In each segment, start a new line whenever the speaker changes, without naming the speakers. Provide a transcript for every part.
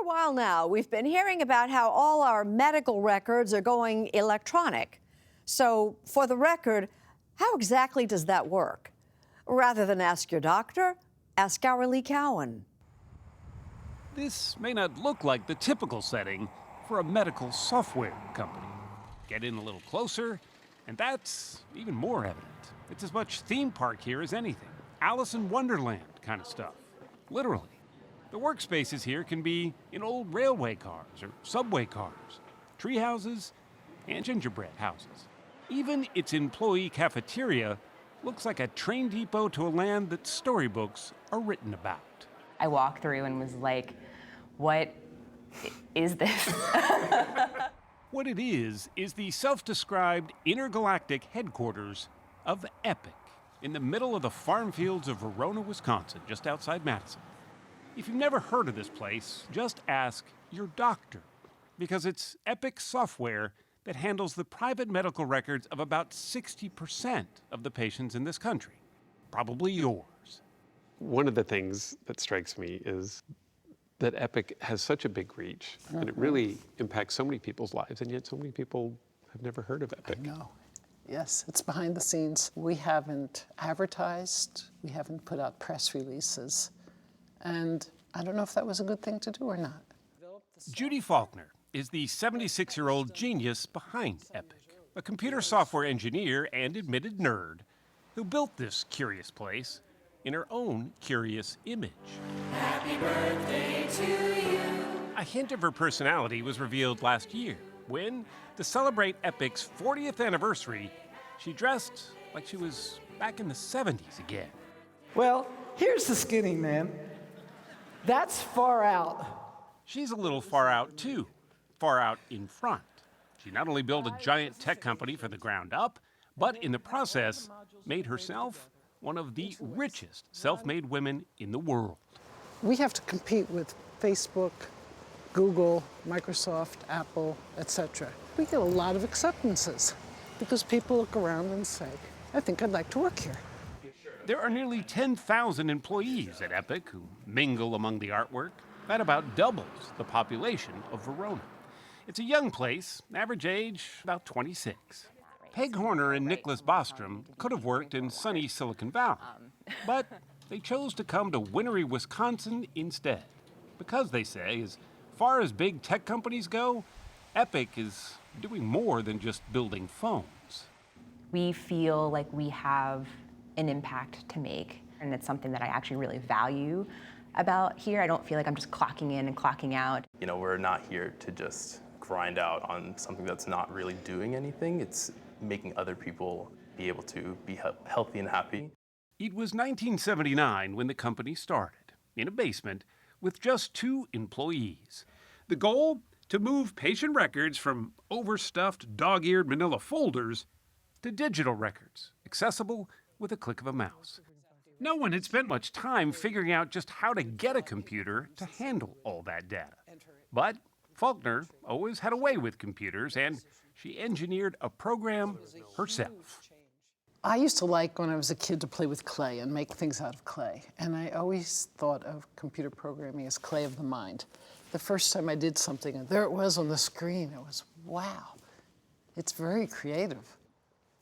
a while now, we've been hearing about how all our medical records are going electronic. So, for the record, how exactly does that work? Rather than ask your doctor, ask our Lee Cowan.
This may not look like the typical setting for a medical software company. Get in a little closer, and that's even more evident. It's as much theme park here as anything. Alice in Wonderland kind of stuff. Literally. The workspaces here can be in old railway cars or subway cars, tree houses, and gingerbread houses. Even its employee cafeteria looks like a train depot to a land that storybooks are written about.
I walked through and was like, what is this?
What it is the self-described intergalactic headquarters of Epic in the middle of the farm fields of Verona, Wisconsin, just outside Madison. If you've never heard of this place, just ask your doctor, because it's Epic software that handles the private medical records of about 60% of the patients in this country, probably yours.
One of the things that strikes me is that Epic has such a big reach, and it really impacts so many people's lives, and yet so many people have never heard of Epic.
No. Yes, it's behind the scenes. We haven't advertised, we haven't put out press releases, and I don't know if that was a good thing to do or not.
Judy Faulkner is the 76-year-old genius behind Epic, a computer software engineer and admitted nerd who built this curious place in her own curious image.
Happy birthday to you.
A hint of her personality was revealed last year when, to celebrate Epic's 40th anniversary, she dressed like she was back in the 70s again.
Well, here's the skinny man. That's far out.
She's a little far out, too. Far out in front. She not only built a giant tech company from the ground up, but in the process, made herself one of the richest self-made women in the world.
We have to compete with Facebook, Google, Microsoft, Apple, etc. We get a lot of acceptances because people look around and say, I think I'd like to work here.
There are nearly 10,000 employees at Epic who mingle among the artwork. That about doubles the population of Verona. It's a young place, average age about 26. Peg Horner and Nicholas Bostrom could have worked in sunny Silicon Valley, but they chose to come to wintry Wisconsin instead. Because, they say, as far as big tech companies go, Epic is doing more than just building phones.
We feel like we have an impact to make, and it's something that I actually really value about here. I don't feel like I'm just clocking in and clocking out.
You know, we're not here to just grind out on something that's not really doing anything. It's making other people be able to be healthy and happy.
It was 1979 when the company started, in a basement, with just 2 employees. The goal? To move patient records from overstuffed, dog-eared manila folders to digital records, accessible with a click of a mouse. No one had spent much time figuring out just how to get a computer to handle all that data. But Faulkner always had a way with computers, and she engineered a program herself.
I used to like, when I was a kid, to play with clay and make things out of clay. And I always thought of computer programming as clay of the mind. The first time I did something, and there it was on the screen, it was, wow, it's very creative.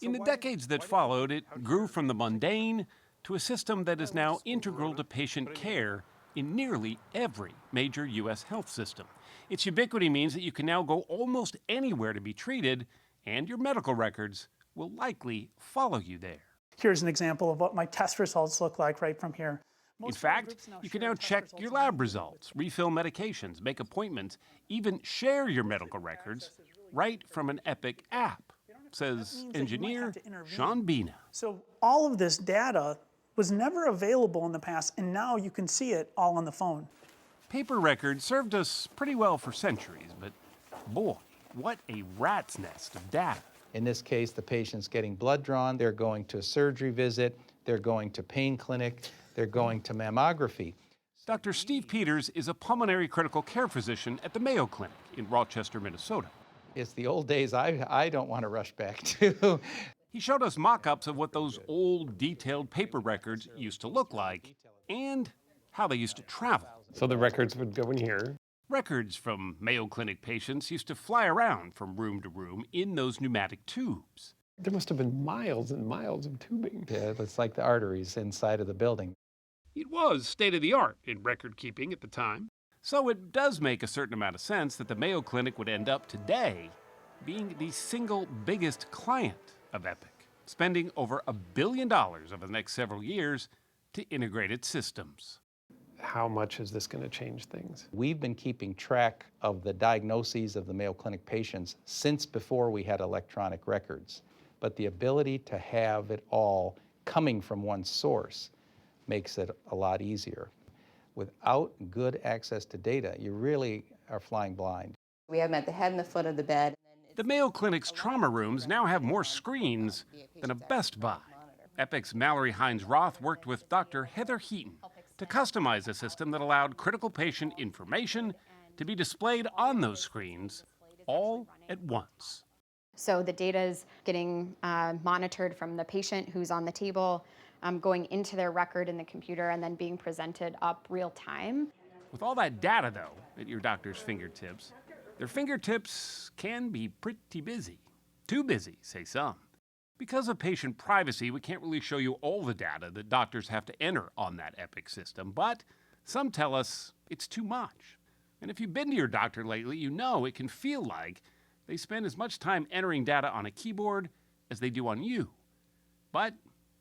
In the decades that followed, it grew from the mundane to a system that is now integral to patient care in nearly every major U.S. health system. Its ubiquity means that you can now go almost anywhere to be treated, and your medical records will likely follow you there.
Here's an example of what my test results look like right from here.
In fact, you can now check your lab results, refill medications, make appointments, even share your medical records right from an Epic app, says engineer Sean Bina.
So all of this data was never available in the past, and now you can see it all on the phone.
Paper records served us pretty well for centuries, but boy, what a rat's nest of data.
In this case, the patient's getting blood drawn, they're going to a surgery visit, they're going to pain clinic, they're going to mammography.
Dr. Steve Peters is a pulmonary critical care physician at the Mayo Clinic in Rochester, Minnesota.
It's the old days I don't want to rush back to.
He showed us mock-ups of what those old, detailed paper records used to look like and how they used to travel.
So the records would go in here.
Records from Mayo Clinic patients used to fly around from room to room in those pneumatic tubes.
There must have been miles and miles of tubing.
Yeah, it's like the arteries inside of the building.
It was state of the art in record keeping at the time. So it does make a certain amount of sense that the Mayo Clinic would end up today being the single biggest client of Epic, spending over $1 billion over the next several years to integrate its systems.
How much is this going to change things?
We've been keeping track of the diagnoses of the Mayo Clinic patients since before we had electronic records. But the ability to have it all coming from one source makes it a lot easier. Without good access to data, you really are flying blind.
We have them at the head and the foot of the bed.
The Mayo Clinic's trauma rooms now have more screens than a Best Buy. Epic's Mallory Hines-Roth worked with Dr. Heather Heaton to customize a system that allowed critical patient information to be displayed on those screens all at once.
So the data is getting monitored from the patient who's on the table, going into their record in the computer, and then being presented up real time.
With all that data, though, at your doctor's fingertips, their fingertips can be pretty busy. Too busy, say some. Because of patient privacy, we can't really show you all the data that doctors have to enter on that Epic system, but some tell us it's too much. And if you've been to your doctor lately, you know it can feel like they spend as much time entering data on a keyboard as they do on you. But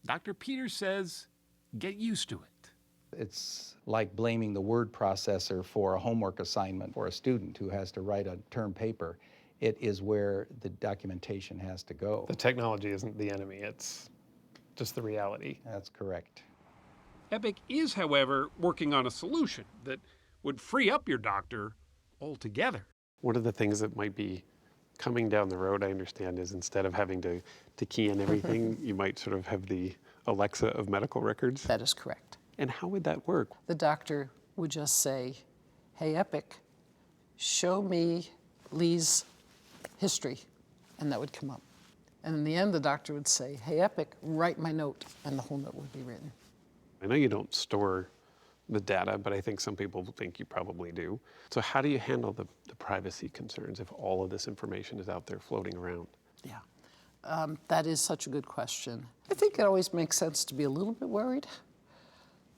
Dr. Peters says, get used to it.
It's like blaming the word processor for a homework assignment for a student who has to write a term paper. It is where the documentation has to go.
The technology isn't the enemy, it's just the reality.
That's correct.
Epic is, however, working on a solution that would free up your doctor altogether.
One of the things that might be coming down the road, I understand, is instead of having to key in everything, you might sort of have the Alexa of medical records.
That is correct.
And how would that work?
The doctor would just say, hey, Epic, show me Lee's history, and that would come up. And in the end, the doctor would say, hey, Epic, write my note, and the whole note would be written.
I know you don't store the data, but I think some people think you probably do. So how do you handle the privacy concerns if all of this information is out there floating around?
Yeah, that is such a good question. I think it always makes sense to be a little bit worried,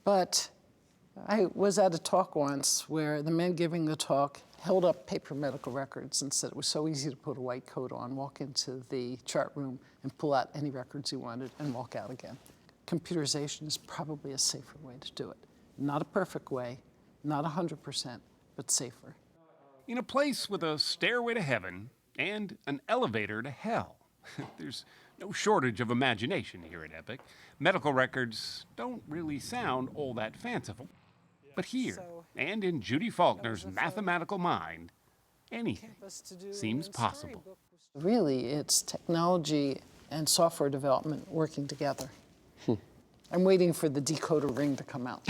but I was at a talk once where the man giving the talk held up paper medical records and said it was so easy to put a white coat on, walk into the chart room and pull out any records he wanted and walk out again. Computerization is probably a safer way to do it. Not a perfect way, not 100%, but safer.
In a place with a stairway to heaven and an elevator to hell, there's no shortage of imagination here at Epic. Medical records don't really sound all that fanciful. But here, and in Judy Faulkner's mathematical mind, anything seems possible.
Really, it's technology and software development working together. I'm waiting for the decoder ring to come out.